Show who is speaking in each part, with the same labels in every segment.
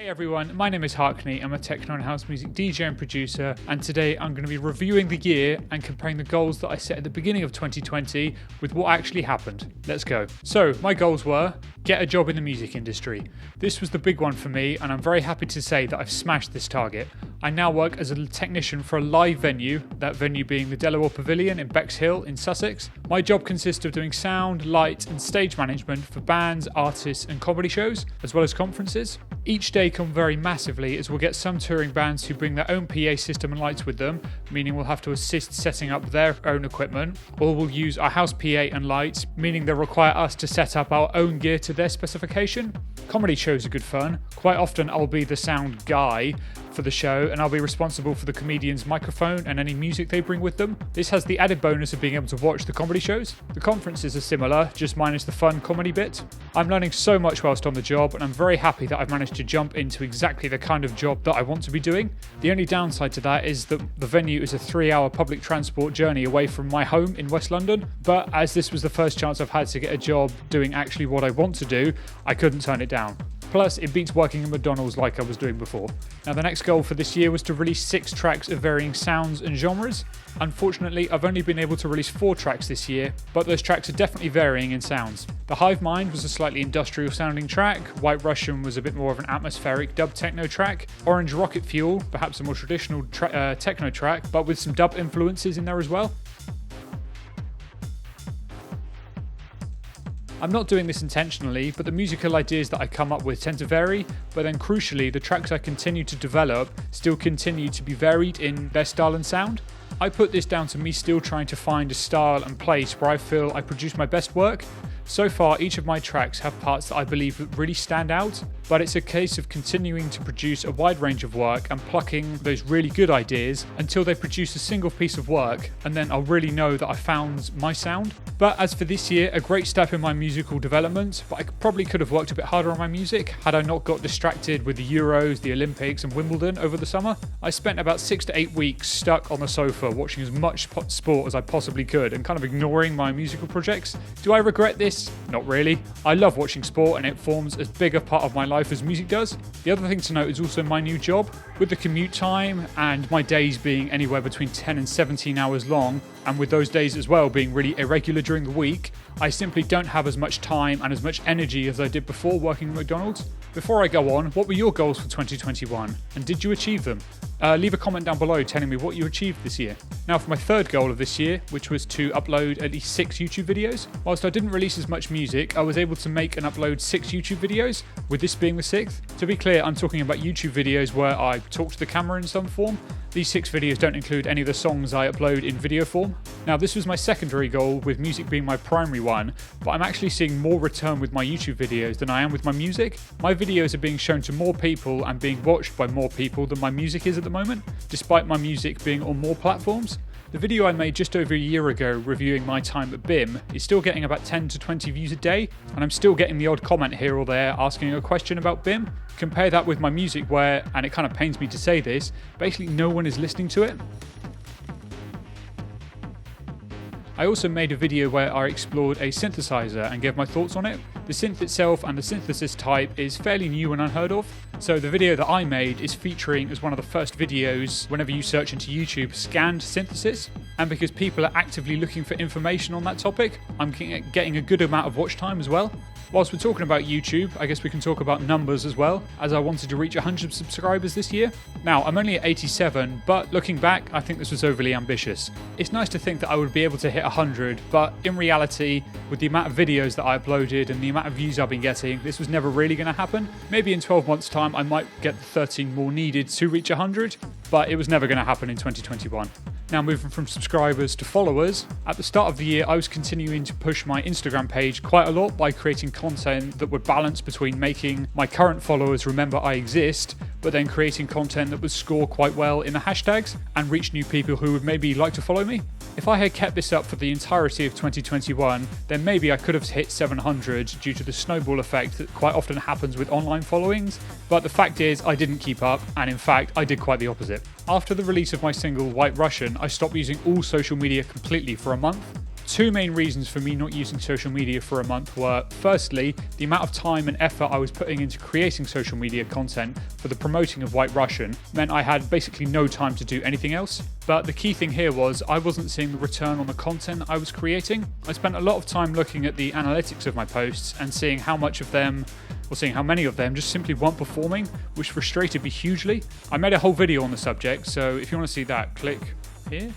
Speaker 1: Hey everyone, my name is Harkvlog. I'm a techno and house music DJ and producer, and today I'm going to be reviewing the year and comparing the goals that I set at the beginning of 2020 with what actually happened. Let's go. So, my goals were get a job in the music industry. This was the big one for me, and I'm very happy to say that I've smashed this target. I now work as a technician for a live venue, that venue being the Delaware Pavilion in Bexhill in Sussex. My job consists of doing sound, light and stage management for bands, artists and comedy shows, as well as conferences. Each day can vary massively as we'll get some touring bands who bring their own PA system and lights with them, meaning we'll have to assist setting up their own equipment, or we'll use our house PA and lights, meaning they'll require us to set up our own gear to their specification. Comedy shows are good fun. Quite often I'll be the sound guy for the show and I'll be responsible for the comedian's microphone and any music they bring with them. This has the added bonus of being able to watch the comedy shows. The conferences are similar, just minus the fun comedy bit. I'm learning so much whilst on the job, and I'm very happy that I've managed to jump into exactly the kind of job that I want to be doing. The only downside to that is that the venue is a 3-hour public transport journey away from my home in West London, but as this was the first chance I've had to get a job doing actually what I want to do, I couldn't turn it down. Plus, it beats working at McDonald's like I was doing before. Now, the next goal for this year was to release 6 tracks of varying sounds and genres. Unfortunately, I've only been able to release 4 tracks this year, but those tracks are definitely varying in sounds. The Hive Mind was a slightly industrial sounding track, White Russian was a bit more of an atmospheric dub techno track, Orange Rocket Fuel, perhaps a more traditional techno track, but with some dub influences in there as well. I'm not doing this intentionally, but the musical ideas that I come up with tend to vary, but then crucially, the tracks I continue to develop still continue to be varied in their style and sound. I put this down to me still trying to find a style and place where I feel I produce my best work. So far, each of my tracks have parts that I believe really stand out, but it's a case of continuing to produce a wide range of work and plucking those really good ideas until they produce a single piece of work, and then I'll really know that I found my sound. But as for this year, a great step in my musical development, but I probably could have worked a bit harder on my music had I not got distracted with the Euros, the Olympics and Wimbledon over the summer. I spent about 6 to 8 weeks stuck on the sofa watching as much sport as I possibly could and kind of ignoring my musical projects. Do I regret this? Not really. I love watching sport and it forms as big a part of my life as music does. The other thing to note is also my new job. With the commute time and my days being anywhere between 10 and 17 hours long, and with those days as well being really irregular during the week, I simply don't have as much time and as much energy as I did before working at McDonald's. Before I go on, what were your goals for 2021 and did you achieve them? Leave a comment down below telling me what you achieved this year. Now for my third goal of this year, which was to upload at least 6 YouTube videos. Whilst I didn't release as much music, I was able to make and upload 6 YouTube videos, with this being the 6th. To be clear, I'm talking about YouTube videos where I talk to the camera in some form. These 6 videos don't include any of the songs I upload in video form. Now this was my secondary goal, with music being my primary one, but I'm actually seeing more return with my YouTube videos than I am with my music. My videos are being shown to more people and being watched by more people than my music is at the moment, despite my music being on more platforms. The video I made just over a year ago reviewing my time at BIM is still getting about 10 to 20 views a day, and I'm still getting the odd comment here or there asking a question about BIM. Compare that with my music where, and it kind of pains me to say this, basically no one is listening to it. I also made a video where I explored a synthesizer and gave my thoughts on it. The synth itself and the synthesis type is fairly new and unheard of, so the video that I made is featuring as one of the first videos whenever you search into YouTube scanned synthesis, and because people are actively looking for information on that topic, I'm getting a good amount of watch time as well. Whilst we're talking about YouTube, I guess we can talk about numbers as well, as I wanted to reach 100 subscribers this year. Now, I'm only at 87, but looking back, I think this was overly ambitious. It's nice to think that I would be able to hit 100, but in reality, with the amount of videos that I uploaded and the amount of views I've been getting, this was never really going to happen. Maybe in 12 months' time, I might get the 13 more needed to reach 100, but it was never going to happen in 2021. Now moving from subscribers to followers, at the start of the year I was continuing to push my Instagram page quite a lot by creating content that would balance between making my current followers remember I exist, but then creating content that would score quite well in the hashtags and reach new people who would maybe like to follow me. If I had kept this up for the entirety of 2021, then maybe I could have hit 700 due to the snowball effect that quite often happens with online followings, but the fact is I didn't keep up, and in fact I did quite the opposite. After the release of my single White Russian, I stopped using all social media completely for a month. Two main reasons for me not using social media for a month were, firstly, the amount of time and effort I was putting into creating social media content for the promoting of White Russian meant I had basically no time to do anything else. But the key thing here was I wasn't seeing the return on the content I was creating. I spent a lot of time looking at the analytics of my posts and seeing how many of them just simply weren't performing, which frustrated me hugely. I made a whole video on the subject, so if you want to see that, click here,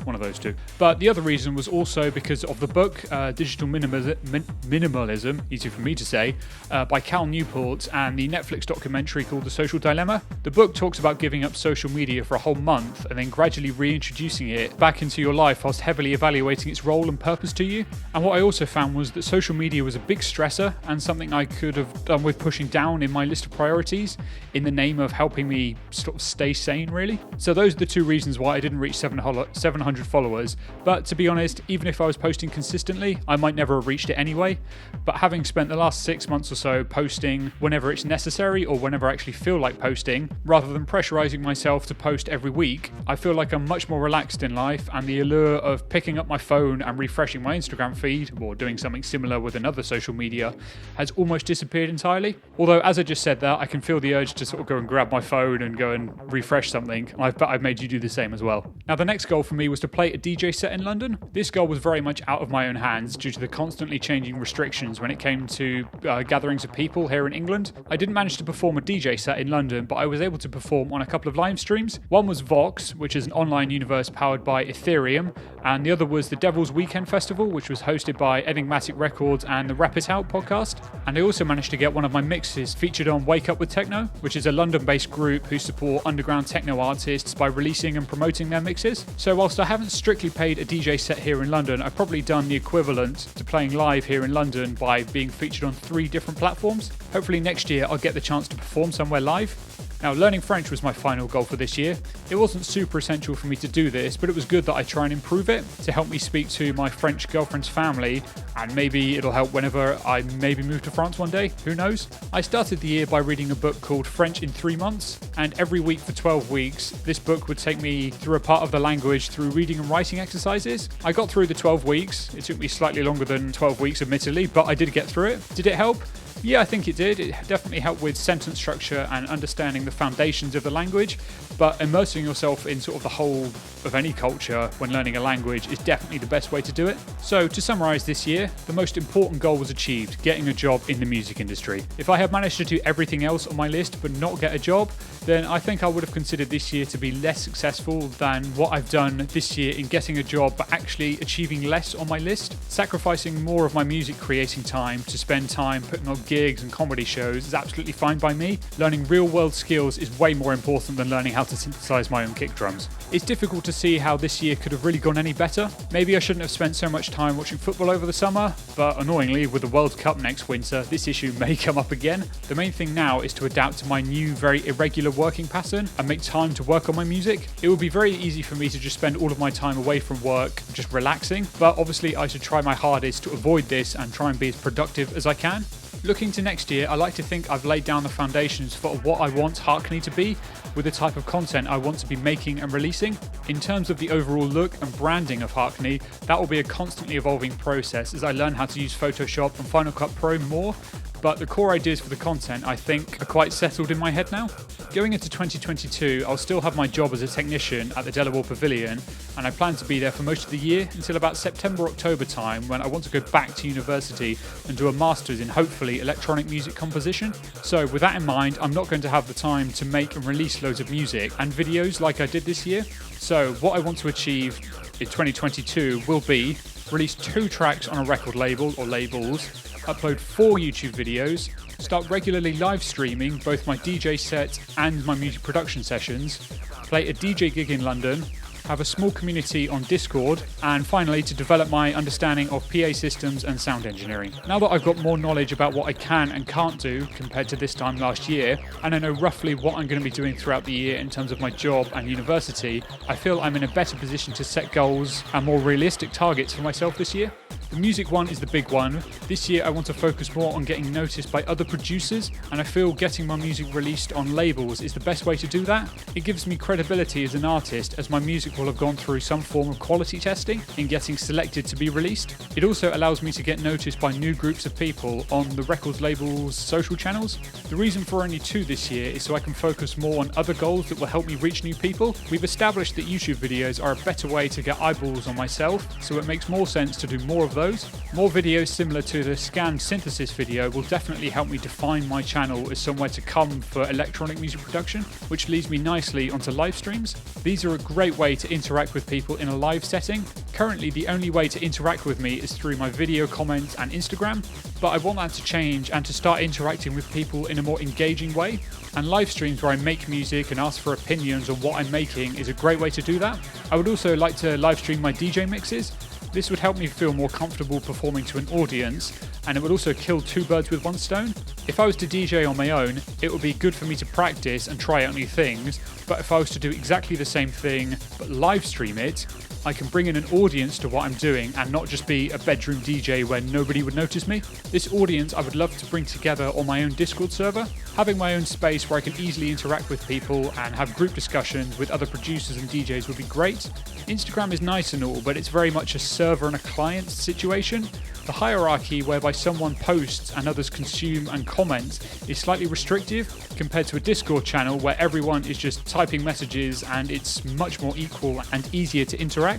Speaker 1: one of those two. But the other reason was also because of the book, Digital Minimalism, easy for me to say, by Cal Newport, and the Netflix documentary called The Social Dilemma. The book talks about giving up social media for a whole month and then gradually reintroducing it back into your life whilst heavily evaluating its role and purpose to you. And what I also found was that social media was a big stressor and something I could have done with pushing down in my list of priorities in the name of helping me sort of stay sane, really. So those are the two reasons why I didn't reach 700 followers, but to be honest, even if I was posting consistently, I might never have reached it anyway. But having spent the last 6 months or so posting whenever it's necessary or whenever I actually feel like posting, rather than pressurizing myself to post every week, I feel like I'm much more relaxed in life, and the allure of picking up my phone and refreshing my Instagram feed, or doing something similar with another social media, has almost disappeared entirely. Although, as I just said that, I can feel the urge to sort of go and grab my phone and go and refresh something. I bet I've made you do the same as well. Now, the next goal for me was to play a DJ set in London. This goal was very much out of my own hands due to the constantly changing restrictions when it came to gatherings of people here in England. I didn't manage to perform a DJ set in London, but I was able to perform on a couple of live streams. One was Vox, which is an online universe powered by Ethereum, and the other was the Devil's Weekend Festival, which was hosted by Enigmatic Records and the Rap It Out podcast. And I also managed to get one of my mixes featured on Wake Up With Techno, which is a London-based group who support underground techno artists by releasing and promoting their mixes. So whilst I haven't strictly played a DJ set here in London, I've probably done the equivalent to playing live here in London by being featured on 3 different platforms. Hopefully next year I'll get the chance to perform somewhere live. Now, learning French was my final goal for this year. It wasn't super essential for me to do this, but it was good that I try and improve it to help me speak to my French girlfriend's family, and maybe it'll help whenever I maybe move to France one day, who knows? I started the year by reading a book called French in 3 months, and every week for 12 weeks, this book would take me through a part of the language through reading and writing exercises. I got through the 12 weeks. It took me slightly longer than 12 weeks, admittedly, but I did get through it. Did it help? Yeah, I think it did. It definitely helped with sentence structure and understanding the foundations of the language, but immersing yourself in sort of the whole of any culture when learning a language is definitely the best way to do it. So to summarize this year, the most important goal was achieved, getting a job in the music industry. If I had managed to do everything else on my list but not get a job, then I think I would have considered this year to be less successful than what I've done this year in getting a job but actually achieving less on my list. Sacrificing more of my music creating time to spend time putting on gigs and comedy shows is absolutely fine by me. Learning real world skills is way more important than learning how to synthesize my own kick drums. It's difficult to see how this year could have really gone any better. Maybe I shouldn't have spent so much time watching football over the summer, but annoyingly, with the World Cup next winter, this issue may come up again. The main thing now is to adapt to my new, very irregular working pattern and make time to work on my music. It would be very easy for me to just spend all of my time away from work, just relaxing, but obviously I should try my hardest to avoid this and try and be as productive as I can. Looking to next year, I like to think I've laid down the foundations for what I want Harkvlog to be, with the type of content I want to be making and releasing. In terms of the overall look and branding of Harkvlog, that will be a constantly evolving process as I learn how to use Photoshop and Final Cut Pro more, but the core ideas for the content I think are quite settled in my head now. Going into 2022, I'll still have my job as a technician at the Delaware Pavilion, and I plan to be there for most of the year until about September-October time, when I want to go back to university and do a master's in hopefully electronic music composition. So with that in mind, I'm not going to have the time to make and release loads of music and videos like I did this year. So what I want to achieve in 2022 will be release 2 tracks on a record label or labels, upload 4 YouTube videos, start regularly live streaming both my DJ set and my music production sessions, play a DJ gig in London, have a small community on Discord, and finally to develop my understanding of PA systems and sound engineering. Now that I've got more knowledge about what I can and can't do compared to this time last year, and I know roughly what I'm going to be doing throughout the year in terms of my job and university, I feel I'm in a better position to set goals and more realistic targets for myself this year. The music one is the big one. This year I want to focus more on getting noticed by other producers, and I feel getting my music released on labels is the best way to do that. It gives me credibility as an artist, as my music will have gone through some form of quality testing in getting selected to be released. It also allows me to get noticed by new groups of people on the records label's social channels. The reason for only 2 this year is so I can focus more on other goals that will help me reach new people. We've established that YouTube videos are a better way to get eyeballs on myself, so it makes more sense to do more of those. More videos similar to the scanned synthesis video will definitely help me define my channel as somewhere to come for electronic music production, which leads me nicely onto live streams. These are a great way to interact with people in a live setting. Currently, the only way to interact with me is through my video comments and Instagram, but I want that to change and to start interacting with people in a more engaging way. And live streams where I make music and ask for opinions on what I'm making is a great way to do that. I would also like to live stream my DJ mixes. This would help me feel more comfortable performing to an audience, and it would also kill 2 birds with 1 stone. If I was to DJ on my own, it would be good for me to practice and try out new things, but if I was to do exactly the same thing but live stream it, I can bring in an audience to what I'm doing and not just be a bedroom DJ where nobody would notice me. This audience I would love to bring together on my own Discord server. Having my own space where I can easily interact with people and have group discussions with other producers and DJs would be great. Instagram is nice and all, but it's very much a server and a client situation. The hierarchy whereby someone posts and others consume and comment is slightly restrictive compared to a Discord channel where everyone is just typing messages and it's much more equal and easier to interact.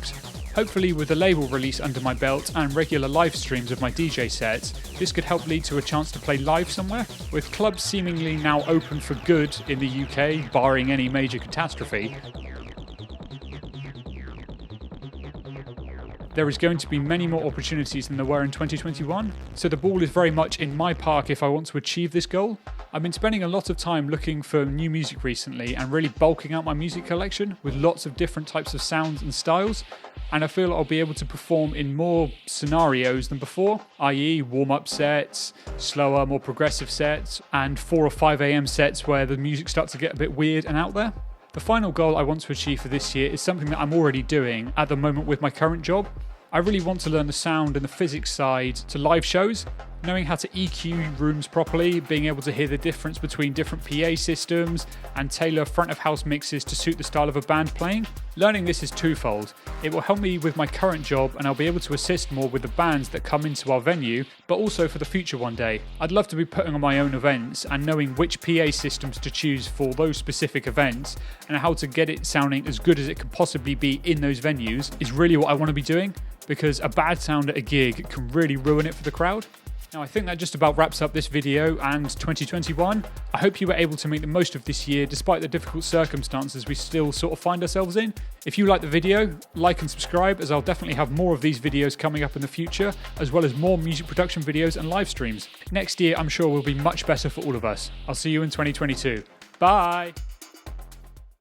Speaker 1: Hopefully with the label release under my belt and regular live streams of my DJ sets, this could help lead to a chance to play live somewhere. With clubs seemingly now open for good in the UK, barring any major catastrophe, there is going to be many more opportunities than there were in 2021, so the ball is very much in my park if I want to achieve this goal. I've been spending a lot of time looking for new music recently and really bulking out my music collection with lots of different types of sounds and styles, and I feel I'll be able to perform in more scenarios than before, i.e. warm-up sets, slower, more progressive sets, and 4 or 5 AM sets where the music starts to get a bit weird and out there. The final goal I want to achieve for this year is something that I'm already doing at the moment with my current job. I really want to learn the sound and the physics side to live shows, knowing how to EQ rooms properly, being able to hear the difference between different PA systems and tailor front of house mixes to suit the style of a band playing. Learning this is twofold. It will help me with my current job and I'll be able to assist more with the bands that come into our venue, but also for the future one day. I'd love to be putting on my own events and knowing which PA systems to choose for those specific events and how to get it sounding as good as it could possibly be in those venues is really what I want to be doing, because a bad sound at a gig can really ruin it for the crowd. Now I think that just about wraps up this video and 2021. I hope you were able to make the most of this year despite the difficult circumstances we still sort of find ourselves in. If you liked the video, like and subscribe, as I'll definitely have more of these videos coming up in the future, as well as more music production videos and live streams. Next year I'm sure will be much better for all of us. I'll see you in 2022. Bye!